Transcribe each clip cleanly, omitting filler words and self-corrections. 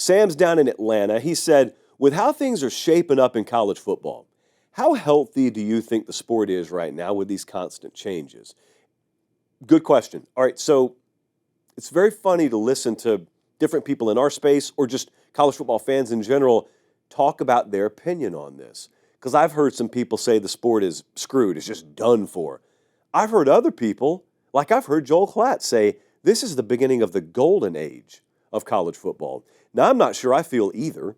Sam's down in Atlanta. He said, with how things are shaping up in college football, how healthy do you think the sport is right now with these constant changes? Good question. All right, so it's very funny to listen to different people in our space or just college football fans in general talk about their opinion on this. Because I've heard some people say the sport is screwed, it's just done for. I've heard other people, like I've heard Joel Klatt say, this is the beginning of the golden age of college football. Now, I'm not sure I feel either.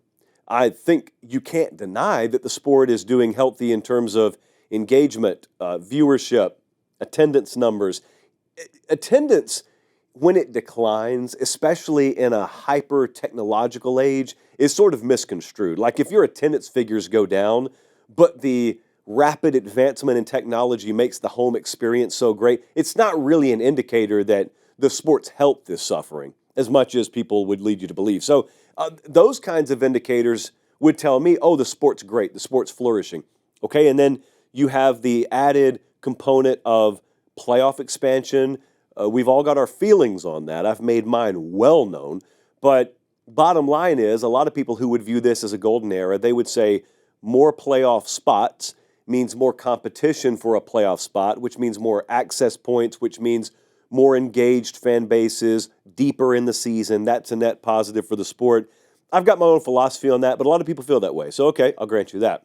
I think you can't deny that the sport is doing healthy in terms of engagement, viewership, attendance numbers. Attendance, when it declines, especially in a hyper-technological age, is sort of misconstrued. Like if your attendance figures go down, but the rapid advancement in technology makes the home experience so great, it's not really an indicator that the sport's health is suffering as much as people would lead you to believe. So those kinds of indicators would tell me, oh, the sport's great, the sport's flourishing. Okay, and then you have the added component of playoff expansion. We've all got our feelings on that. I've made mine well known. But bottom line is, a lot of people who would view this as a golden era, they would say more playoff spots means more competition for a playoff spot, which means more access points, which means more engaged fan bases, deeper in the season. That's a net positive for the sport. I've got my own philosophy on that, but a lot of people feel that way. So, okay, I'll grant you that.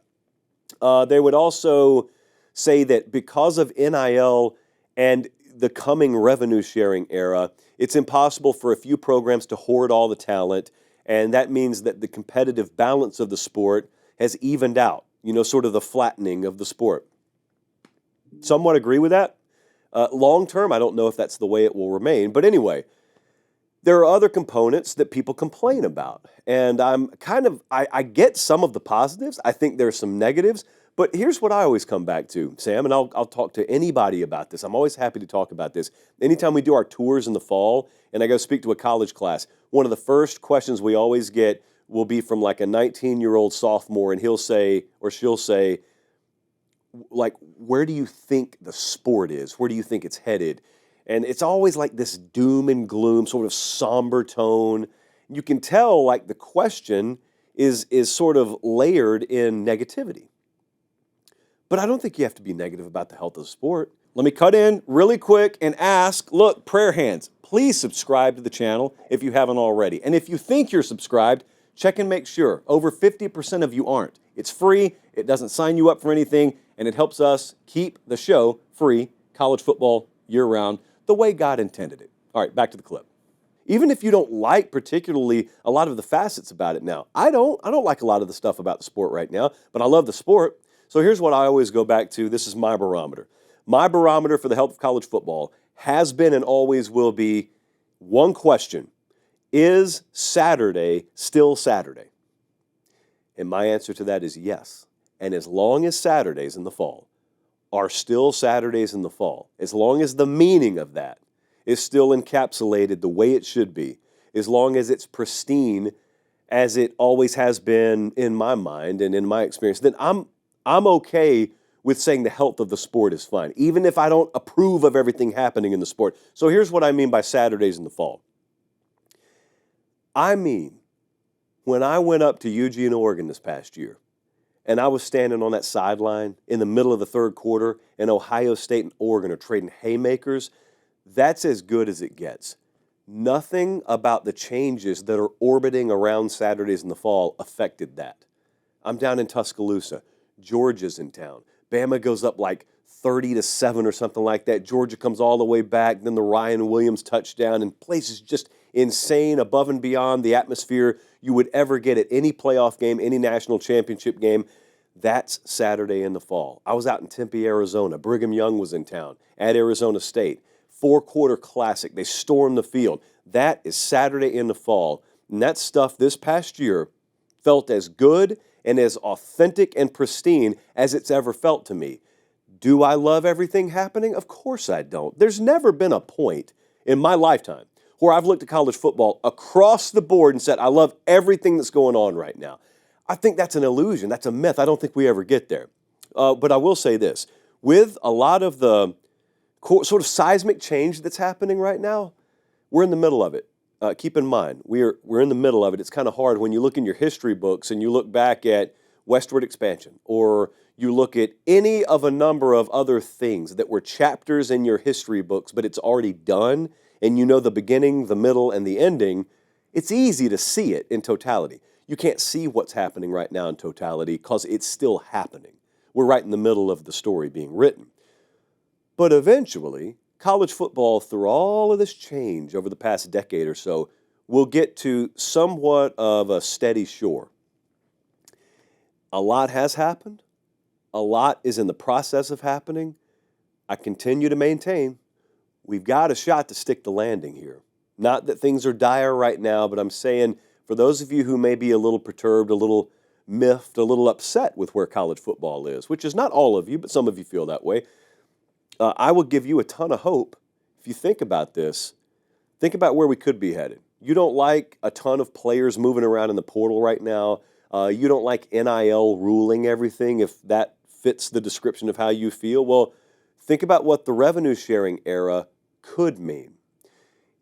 They would also say that because of NIL and the coming revenue-sharing era, it's impossible for a few programs to hoard all the talent, and that means that the competitive balance of the sport has evened out, sort of the flattening of the sport. Somewhat agree with that. Long term, I don't know if that's the way it will remain. But anyway, there are other components that people complain about. And I get some of the positives. I think there's some negatives. But here's what I always come back to, Sam, and I'll talk to anybody about this. I'm always happy to talk about this. Anytime we do our tours in the fall and I go speak to a college class, one of the first questions we always get will be from like a 19-year-old sophomore, and he'll say, or she'll say, like, where do you think the sport is? Where do you think it's headed? And it's always like this doom and gloom, sort of somber tone. You can tell, like, the question is sort of layered in negativity. But I don't think you have to be negative about the health of the sport. Let me cut in really quick and ask, look, prayer hands, please subscribe to the channel if you haven't already. And if you think you're subscribed, check and make sure. Over 50% of you aren't. It's free, it doesn't sign you up for anything, and it helps us keep the show free, college football year-round, the way God intended it. All right, back to the clip. Even if you don't like particularly a lot of the facets about it now, I don't like a lot of the stuff about the sport right now, but I love the sport. So here's what I always go back to. This is my barometer. My barometer for the health of college football has been and always will be one question: is Saturday still Saturday? And my answer to that is yes. And as long as Saturdays in the fall are still Saturdays in the fall, as long as the meaning of that is still encapsulated the way it should be, as long as it's pristine as it always has been in my mind and in my experience, then I'm okay with saying the health of the sport is fine, even if I don't approve of everything happening in the sport. So here's what I mean by Saturdays in the fall. I mean, when I went up to Eugene, Oregon this past year, and I was standing on that sideline in the middle of the third quarter, and Ohio State and Oregon are trading haymakers, that's as good as it gets. Nothing about the changes that are orbiting around Saturdays in the fall affected that. I'm down in Tuscaloosa. Georgia's in town. Bama goes up like 30-7 or something like that. Georgia comes all the way back. Then the Ryan Williams touchdown, and place is just insane, above and beyond the atmosphere you would ever get at any playoff game, any national championship game. That's Saturday in the fall. I was out in Tempe, Arizona. Brigham Young was in town at Arizona State. Four-quarter classic. They stormed the field. That is Saturday in the fall. And that stuff this past year felt as good and as authentic and pristine as it's ever felt to me. Do I love everything happening? Of course I don't. There's never been a point in my lifetime where I've looked at college football across the board and said, I love everything that's going on right now. I think that's an illusion. That's a myth. I don't think we ever get there. But I will say this. With a lot of the sort of seismic change that's happening right now, we're in the middle of it. keep in mind, we're in the middle of it. It's kind of hard when you look in your history books and you look back at westward expansion, or you look at any of a number of other things that were chapters in your history books, but it's already done, and you know the beginning, the middle, and the ending. It's easy to see it in totality. You can't see what's happening right now in totality because it's still happening. We're right in the middle of the story being written. But eventually, college football, through all of this change over the past decade or so, will get to somewhat of a steady shore. A lot has happened. A lot is in the process of happening. I continue to maintain we've got a shot to stick the landing here. Not that things are dire right now, but I'm saying for those of you who may be a little perturbed, a little miffed, a little upset with where college football is, which is not all of you, but some of you feel that way, I will give you a ton of hope. If you think about this, think about where we could be headed. You don't like a ton of players moving around in the portal right now. You don't like NIL ruling everything, if that fits the description of how you feel. Well, think about what the revenue sharing era could mean.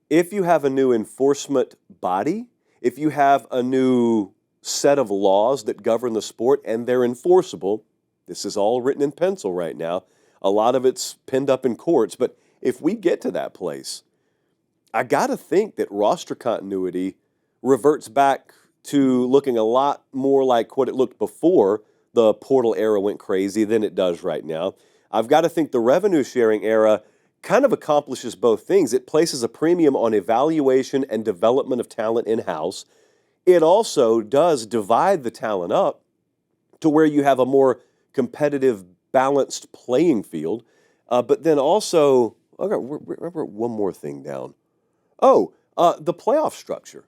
If you have a new enforcement body, if you have a new set of laws that govern the sport and they're enforceable, this is all written in pencil right now. A lot of it's pinned up in courts, but if we get to that place, I got to think that roster continuity reverts back to looking a lot more like what it looked before the portal era went crazy than it does right now. I've got to think the revenue sharing era kind of accomplishes both things. It places a premium on evaluation and development of talent in-house. It also does divide the talent up to where you have a more competitive, balanced playing field. But then also, okay, remember one more thing down. The playoff structure.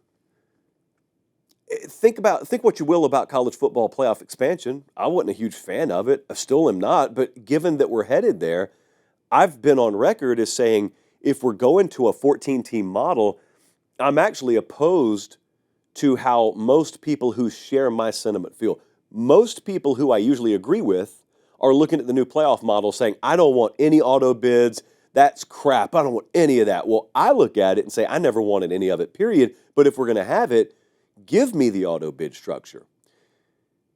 Think what you will about college football playoff expansion. I wasn't a huge fan of it. I still am not. But given that we're headed there, I've been on record as saying if we're going to a 14-team model, I'm actually opposed to how most people who share my sentiment feel. Most people who I usually agree with are looking at the new playoff model saying, I don't want any auto bids. That's crap. I don't want any of that. Well, I look at it and say, I never wanted any of it, period. But if we're going to have it, give me the auto bid structure,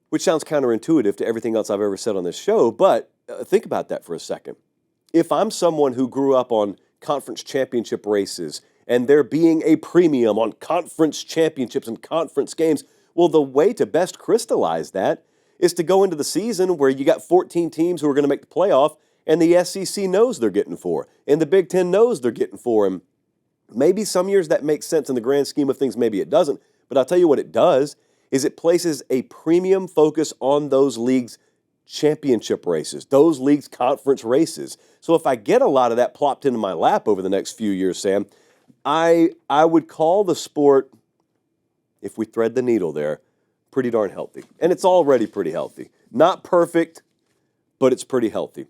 which sounds counterintuitive to everything else I've ever said on this show. But think about that for a second. If I'm someone who grew up on conference championship races and there being a premium on conference championships and conference games, well, the way to best crystallize that is to go into the season where you got 14 teams who are going to make the playoff, and the SEC knows they're getting 4, and the Big Ten knows they're getting 4. And maybe some years that makes sense in the grand scheme of things, maybe it doesn't. But I'll tell you what it does is it places a premium focus on those leagues' championship races, those leagues' conference races. So if I get a lot of that plopped into my lap over the next few years, Sam, I would call the sport, if we thread the needle there, pretty darn healthy. And it's already pretty healthy. Not perfect, but it's pretty healthy.